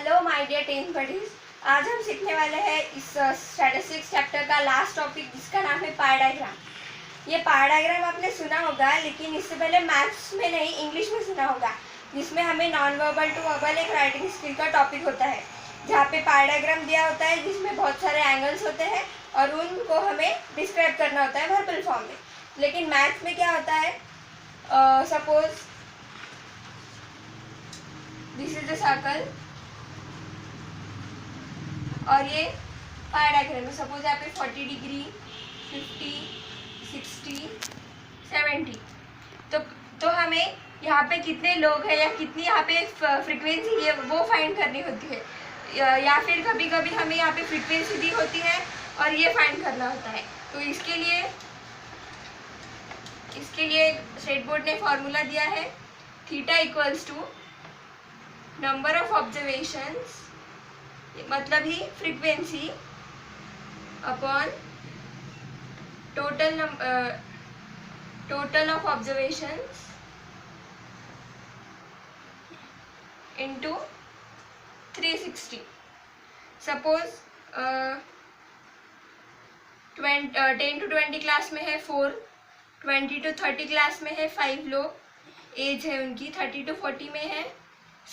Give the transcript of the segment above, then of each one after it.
Hello my dear 10th buddies. आज हम सीखने वाले हैं इस स्टैटिस्टिक्स चैप्टर का लास्ट टॉपिक जिसका नाम है पाई डायग्राम। ये पाई डायग्राम आपने सुना होगा, लेकिन इससे पहले मैथ्स में नहीं इंग्लिश में सुना होगा, जिसमें हमें नॉन वर्बल टू वर्बल एक राइटिंग स्किल का टॉपिक होता है, जहाँ पे पाई डायग्राम दिया होता है जिसमें बहुत सारे एंगल्स होते हैं और उनको हमें डिस्क्राइब करना होता है वर्बल फॉर्म में। लेकिन मैथ्स में क्या होता है, suppose this is the circle और ये पाई डायग्राम है। सपोज यहाँ पे 40 डिग्री, 50, 60, 70। तो हमें यहाँ पे कितने लोग हैं या कितनी यहाँ पे फ्रीक्वेंसी है वो फाइंड करनी होती है, या फिर कभी कभी हमें यहाँ पे फ्रीक्वेंसी दी होती है और ये फाइंड करना होता है। तो इसके लिए स्टेट बोर्ड ने फॉर्मूला दिया है, theta equals to number of observations, मतलब ही frequency upon total of observations into 360। Suppose 10 to 20 class में है 4, 20 to 30 क्लास में है 5 लोग, एज है उनकी 30 to 40 में है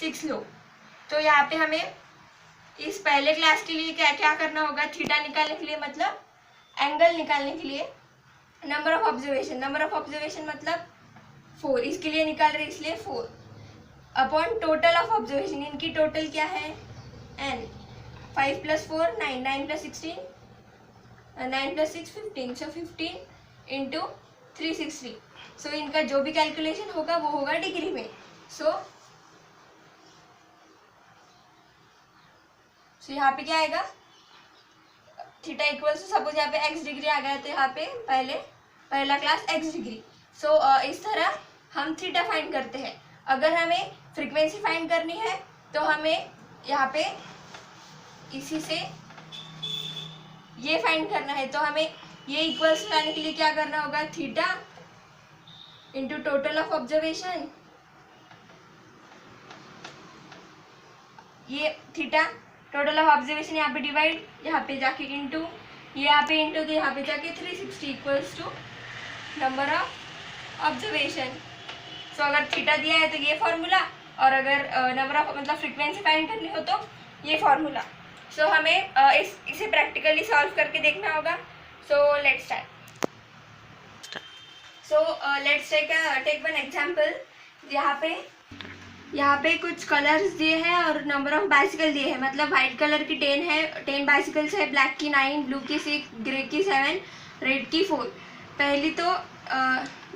6 लोग। तो यहाँ पे हमें इस पहले क्लास के लिए क्या क्या करना होगा, थीटा निकालने के लिए मतलब एंगल निकालने के लिए नंबर ऑफ ऑब्जर्वेशन मतलब 4, इसके लिए निकाल रहे इसलिए 4 अपॉन टोटल ऑफ ऑब्जर्वेशन, इनकी टोटल क्या है n, 5 + 4 9, 9 + 16 9 + 6 15, सो 15 इंटू 360। सो इनका जो भी कैलकुलेशन होगा वो होगा डिग्री में। सो यहाँ पे क्या आएगा, थीटा इक्वल्स टू सपोज यहाँ पे x डिग्री आ गया, तो यहाँ पे पहला क्लास x डिग्री। सो इस तरह हम थीटा फाइंड करते हैं। अगर हमें फ्रीक्वेंसी फाइंड करनी है तो हमें यहाँ पे इसी से ये फाइंड करना है, तो हमें ये इक्वल्स लाने के लिए क्या करना होगा, theta into total of observation, ये थीटा टोटल ऑफ ऑब्जर्वेशन यहाँ पे डिवाइड, यहाँ पे जाके इंटू, ये यहाँ पे इंटू, तो यहाँ पे जाके 360 equals to number of observation. So अगर थीटा दिया है तो ये फार्मूला, और अगर नंबर ऑफ मतलब फ्रीक्वेंसी फाइंड करनी हो तो ये फार्मूला। सो हमें इसे प्रैक्टिकली सॉल्व करके देखना होगा। So let's start. So let's take one example. यहाँ पे कुछ कलर्स दिए हैं और नंबर ऑफ बाइसिकल दिए हैं, मतलब वाइट कलर की 10 है, 10 बाइसिकल्स है, ब्लैक की 9, ब्लू की 6, ग्रे की 7, रेड की 4। पहली तो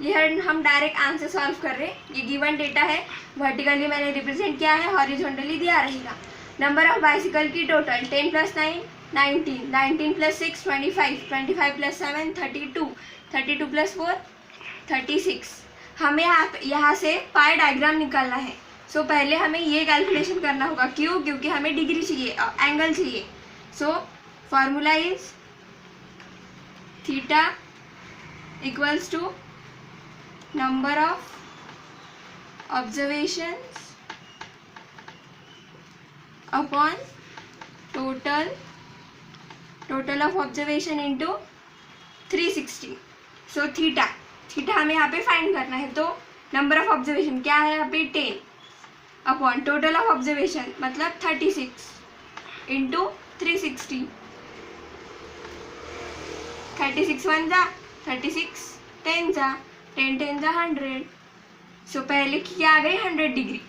ये हम डायरेक्ट आंसर सॉल्व कर रहे हैं। ये गिवन डेटा है, वर्टिकली मैंने रिप्रेजेंट किया है, हॉरिजॉन्टली दिया रहेगा। नंबर ऑफ बाइसिकल की टोटल 10 + 9 19, 19 + 6 25, 25 + 7 32, 32 + 4 36। हमें यहाँ से पाई डायग्राम निकालना है। सो पहले हमें ये कैलकुलेशन करना होगा, क्यों, क्योंकि हमें डिग्री चाहिए, एंगल चाहिए। So formula is theta equals to number of observations upon total of observation into 360। So theta हमें यहाँ पे फाइंड करना है, तो नंबर ऑफ ऑब्जर्वेशन क्या है यहाँ पे 10 अपॉन टोटल ऑफ ऑब्जर्वेशन मतलब 36 इंटू 360। 36 1 जा 36, 10 जा 10, 10 जा 100। सो पहले की क्या आ गई 100 डिग्री।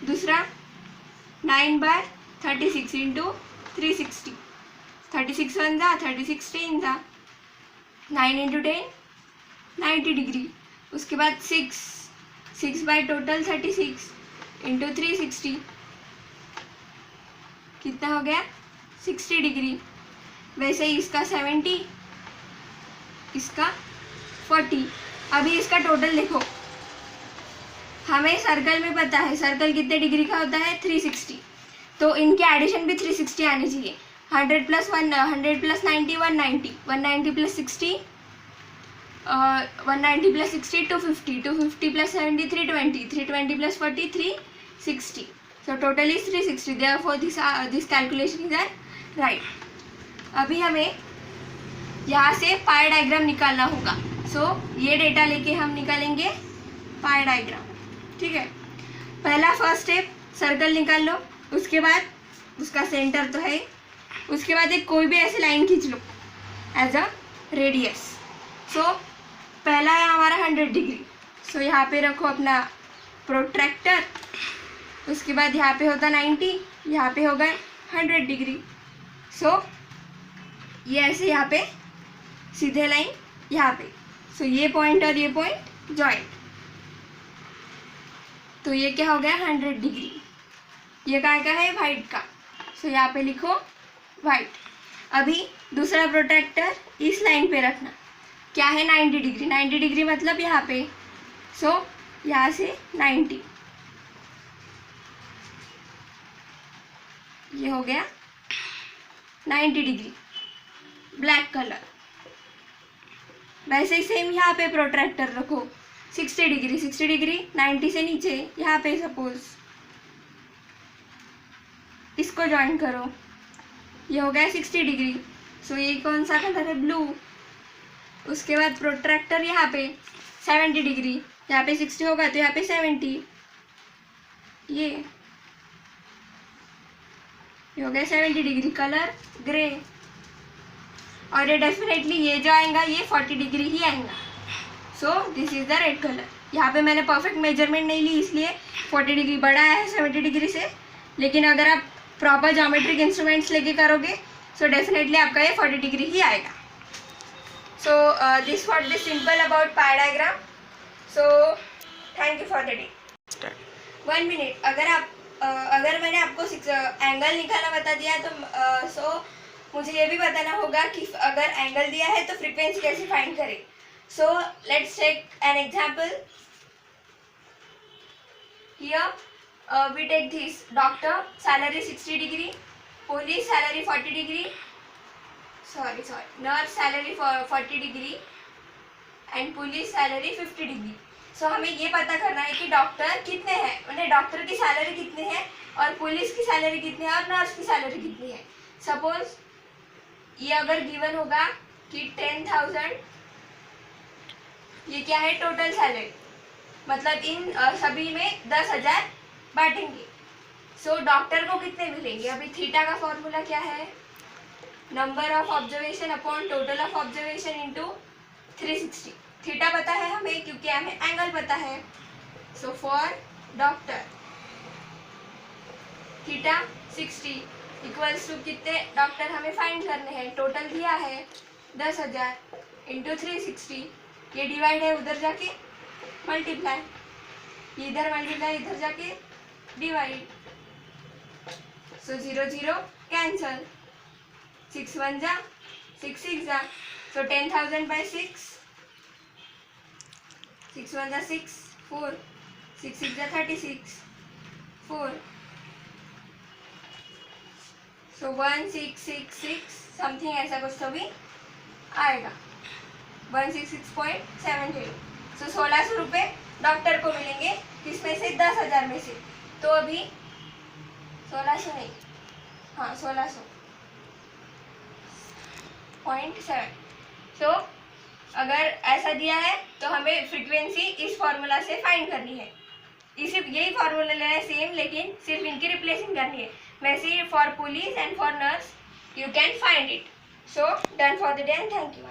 दूसरा 9/36 इंटू 360, 36 1 जा 36, 10 जा 9 इंटू 10 90 डिग्री। उसके बाद 6 बाय टोटल 36 इंटू 360 कितना हो गया 60 डिग्री। वैसे ही इसका 70, इसका 40। अभी इसका टोटल देखो, हमें सर्कल में पता है सर्कल कितने डिग्री का होता है 360, तो इनके एडिशन भी 360 आने चाहिए। 100 + 90 190, 190 + 60 190 + 60 250, 250 + 70 320, 320 + 40 360। So total is 360. Therefore this calculation is right. अभी हमें यहाँ से पाई डायग्राम निकालना होगा. So ये डेटा लेके हम निकालेंगे पाई डायग्राम. ठीक है. पहला फर्स्ट स्टेप सर्कल निकाल लो. उसके बाद उसका सेंटर तो है. उसके बाद एक कोई भी ऐसी लाइन खींच लो एज अ रेडियस. सो पहला है हमारा 100 डिग्री. सो यहाँ पे रखो अपना प्रोट्रैक्टर. उसके बाद यहाँ पे होता 90, यहाँ पे होगा 100 डिग्री. सो ये ऐसे यहाँ पे सीधे लाइन यहाँ पे. सो ये पॉइंट और ये पॉइंट जॉइंट. तो ये क्या हो गया 100 डिग्री. ये काय का है वाइट का. सो यहाँ पे लिखो वाइट. अभी दूसरा प्रोट्रैक्टर इस लाइन पे रखना. क्या है 90 डिग्री. 90 डिग्री मतलब यहाँ पे. सो यहाँ से 90. ये हो गया 90 डिग्री ब्लैक कलर. वैसे ही सेम यहाँ पे प्रोट्रैक्टर रखो 60 डिग्री. 60 डिग्री 90 से नीचे यहाँ पे सपोज इसको ज्वाइन करो. ये हो गया 60 डिग्री. सो ये कौन सा कलर है ब्लू. उसके बाद प्रोट्रैक्टर यहाँ पे 70 डिग्री. यहाँ पे 60 होगा तो यहाँ पे 70. ये हो गया 70 डिग्री. Colour grey. और ये डेफिनेटली ये जो आएगा ये 40 डिग्री ही आएगा. So this is the red colour. यहाँ पे मैंने परफेक्ट मेजरमेंट नहीं ली इसलिए 40 डिग्री बड़ा है 70 डिग्री से. लेकिन अगर आप प्रॉपर ज्योमेट्रिक इंस्ट्रूमेंट्स लेके करोगे सो डेफिनेटली आपका ये 40 डिग्री ही आएगा. So this what this simple about pi diagram. So thank you for the day. 1 minute. अगर मैंने आपको एंगल निकालना बता दिया तो सो मुझे ये भी बताना होगा कि अगर एंगल दिया है तो फ्रीक्वेंसी कैसे फाइंड करें. So let's take an example. Here we take this. Doctor salary 60 degree, police salary 40 degree, sorry nurse salary 40 degree and police salary 50 degree. So हमें ये पता करना है कि डॉक्टर कितने हैं, मतलब डॉक्टर की सैलरी कितनी है और पुलिस की सैलरी कितनी है और नर्स की सैलरी कितनी है. सपोज ये अगर गिवन होगा कि 10,000, ये क्या है टोटल सैलरी, मतलब इन सभी में 10,000 बांटेंगे. सो डॉक्टर को कितने मिलेंगे. अभी थीटा का फॉर्मूला क्या है, number of observation upon total of observation into 360. Theta पता है हमें क्योंकि हमें एंगल पता है. So for doctor theta 60 equals to कितने डॉक्टर हमें फाइंड करने हैं. टोटल दिया है 10,000 इंटू 360. ये डिवाइड है उधर जाके मल्टीप्लाई, इधर मल्टीप्लाई इधर जाके डिवाइड. सो 0 0 कैंसल. 6 1 जा 6 6 जा. सो 10,000 बाई 6. 6 1 जा 6 4 6 6 जा 36 4. सो 1666 समथिंग ऐसा कुछ तो भी आएगा. 166.70. सो 1,600 रुपये डॉक्टर को मिलेंगे किसमें से 10,000 में से. तो अभी 1,600 नहीं, हाँ 1,600.7. सो अगर ऐसा दिया है तो हमें फ्रीक्वेंसी इस फॉर्मूला से फाइंड करनी है. यही फार्मूला लेना है सेम, लेकिन सिर्फ इनकी रिप्लेसिंग करनी है. वैसे for police and for nurse you can find it. So done for the day and thank you.